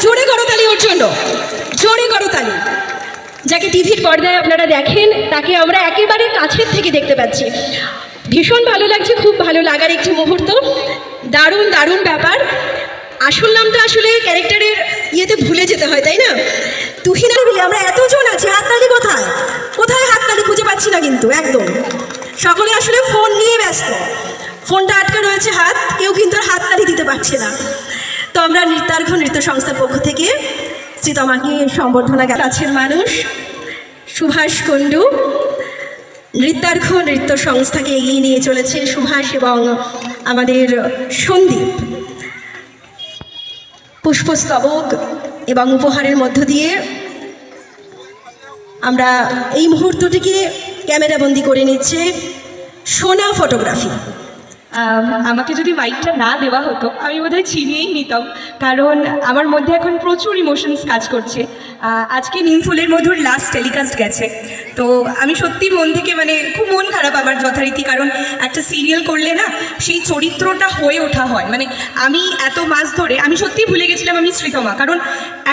জোরে করো তালি ওর জন্য, জোরে করো তালি। যাকে টিভির পর্দায় আপনারা দেখেন তাকে আমরা একেবারে কাছের থেকে দেখতে পাচ্ছি। ভীষণ ভালো লাগছে, খুব ভালো লাগার একটি মুহূর্ত। দারুণ দারুণ ব্যাপার। আসল নামটা আসলে ক্যারেক্টারের ইয়েতে ভুলে যেতে হয়, তাই না? তুহিনা বলি আমরা এতজন আছি, হাততালি কোথায়? কোথায় হাততালি খুঁজে পাচ্ছি না কিন্তু একদম। সকলে আসলে ফোন নিয়ে ব্যস্ত, ফোনটা আটকে রয়েছে হাত, কেউ কিন্তু আর হাততালি দিতে পারছে না। তো আমরা নৃত্যার্ঘ নৃত্য সংস্থার পক্ষ থেকে শ্রীতমাকে সম্বর্ধনা, কাছের মানুষ সুভাষ কুণ্ডু নৃত্যার্ঘ নৃত্য সংস্থাকে এগিয়ে নিয়ে চলেছে সুভাষ এবং আমাদের সন্দীপ। পুষ্পস্তবক এবং উপহারের মধ্য দিয়ে আমরা এই মুহূর্তটিকে ক্যামেরাবন্দি করে নিচ্ছে সোনা ফটোগ্রাফি। আমাকে যদি মাইকটা না দেওয়া হতো আমি বোধহয় চিনিয়েই নিতাম, কারণ আমার মধ্যে এখন প্রচুর ইমোশনস কাজ করছে। আজকে নিমফুলের মধুর লাস্ট টেলিকাস্ট গেছে, তো আমি সত্যি মন থেকে খুব মন খারাপ আমার যথারীতি, কারণ একটা সিরিয়াল করলে না সেই চরিত্রটা হয়ে ওঠা হয়। আমি এত মাস ধরে আমি সত্যিই ভুলে গেছিলাম আমি শ্রীতমা, কারণ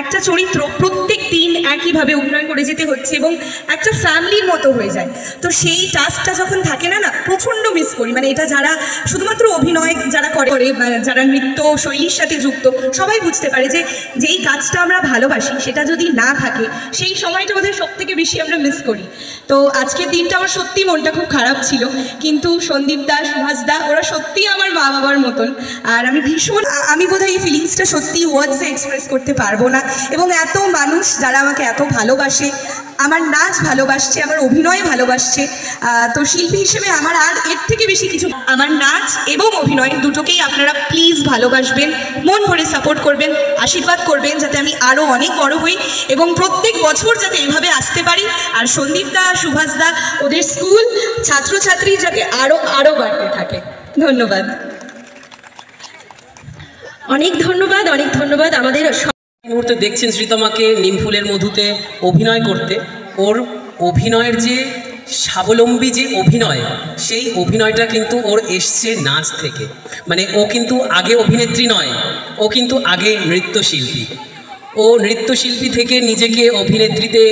একটা চরিত্র প্রত্যেক দিন একইভাবে অভিনয় করে যেতে হচ্ছে এবং একটা ফ্যামিলির মতো হয়ে যায়। তো সেই টাস্কটা যখন থাকে না প্রচণ্ড মিস করি। এটা যারা শুধুমাত্র অভিনয় যারা করে, যারা নৃত্য শৈলীর সাথে যুক্ত, সবাই বুঝতে পারে যে যেই কাজটা আমরা ভালোবাসি সেটা যদি না থাকে সেই সময়টা বোধহয় সব থেকে বেশি আমরা মিস করি। তো আজকের দিনটা আমার সত্যি মনটা খুব খারাপ ছিল, কিন্তু সন্দীপ দা, সুভাষ দা ওরা সত্যিই আমার মা বাবার মতন। আর আমি বোধহয় এই ফিলিংসটা সত্যি ওয়ার্ডসে এক্সপ্রেস করতে পারবো না। এবং এত মানুষ যারা আমাকে এত ভালোবাসে, আমার নাচ ভালোবাসছে, আমার অভিনয় ভালোবাসছে, তো শিল্পী হিসেবে আমার আর এর থেকে বেশি কিছু। আমার নাচ এবং অভিনয় দুটোকেই আপনারা প্লিজ ভালোবাসবেন, মন ভরে সাপোর্ট করবেন, আশীর্বাদ করবেন যাতে আমি আরও অনেক বড় হই এবং প্রত্যেক বছর যাতে এইভাবে আসতে পারি। আর সন্দীপ দা, সুভাষ দা, ওদের স্কুল ছাত্রছাত্রী যাতে আরও বাড়তে থাকে। ধন্যবাদ, অনেক ধন্যবাদ, অনেক ধন্যবাদ। আমাদের এই মুহূর্তে দেখছেন শ্রীতমাকে নিমফুলের মধুতে অভিনয় করতে। ওর অভিনয়ের যে স্বাবলম্বী যে অভিনয়, সেই অভিনয়টা কিন্তু ওর এসছে নাচ থেকে। ও কিন্তু আগে অভিনেত্রী নয়, ও কিন্তু আগে নৃত্যশিল্পী। ও নৃত্যশিল্পী থেকে নিজেকে অভিনেত্রীতে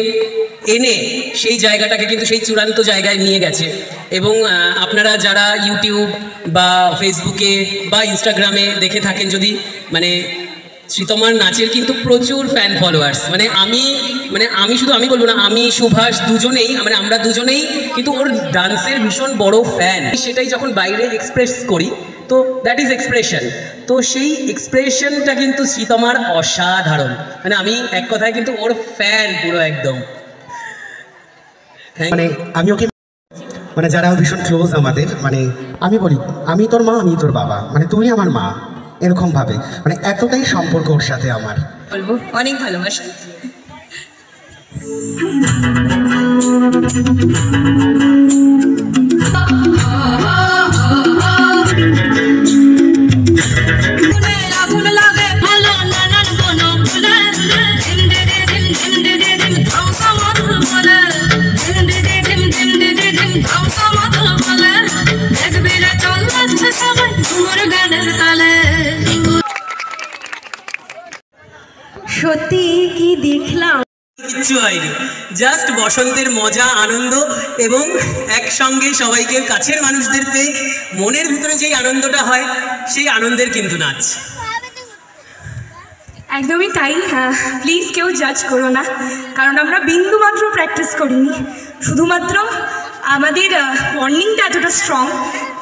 এনে সেই জায়গাটাকে কিন্তু সেই চূড়ান্ত জায়গায় নিয়ে গেছে। এবং আপনারা যারা ইউটিউব বা ফেসবুকে বা ইনস্টাগ্রামে দেখে থাকেন, যদি শ্রীতমার নাচের কিন্তু প্রচুর ফ্যান ফলোয়ার্স। আমি শুধু আমি বলবো না, আমি সুভাষ দুজনেই আমরা দুজনেই কিন্তু ওর ডান্সের ভীষণ বড় ফ্যান। সেটাই যখন বাইরে এক্সপ্রেস করি তো দ্যাট ইজ এক্সপ্রেশন। তো সেই এক্সপ্রেশনটা কিন্তু শ্রীতমার অসাধারণ। আমি এক কথায় কিন্তু ওর ফ্যান পুরো একদম। আমি ওকে যারা ভীষণ ক্লোজ আমাদের, আমি বলি আমি তোর মা, আমি তোর বাবা, তুই আমার মা, এরকম ভাবে এতটাই সম্পর্ক ওর সাথে আমার। বলবো অনেক ভালোবাসা। সত্যি কি দেখলাম, কিচ্ছু হয়নি, জাস্ট বসন্তের মজা, আনন্দ এবং একসঙ্গে সবাইকে কাছের মানুষদের পেয়ে মনের ভিতরে যেই আনন্দটা হয় সেই আনন্দের কিন্তু নাচ। একদমই তাই। প্লিজ কেউ জাজ করো না, কারণ আমরা বিন্দুমাত্র প্র্যাকটিস করিনি। শুধুমাত্র আমাদের বন্ডিংটা এতটা স্ট্রং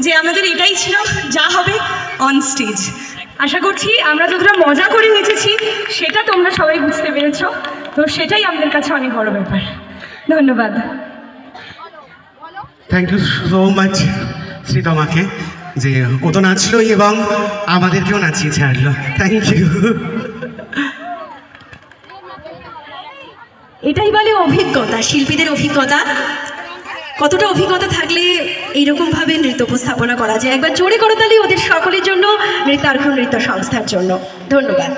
যে আমাদের এটাই ছিল যা হবে অন স্টেজ। আশা করছি আমরা যতটা মজা করে নেচেছি সেটা তোমরা সবাই বুঝতে পেরেছ, তো সেটাই আমাদের কাছে অনেক বড় ব্যাপার। ধন্যবাদ। থ্যাংক ইউ সো মাচ শ্রীতমাকে, যে ও তো নাচলোই এবং আমাদেরকেও নাচিয়ে ছাড়লো। Thank you. এটাই বলে অভিজ্ঞতা, শিল্পীদের অভিজ্ঞতা। কতটা অভিজ্ঞতা থাকলে এইরকমভাবে নৃত্য উপস্থাপনা করা যায়। একবার জোরে করতালি ওদের সকলের জন্য, নৃত্যার্ঘ নৃত্য সংস্থার জন্য। ধন্যবাদ।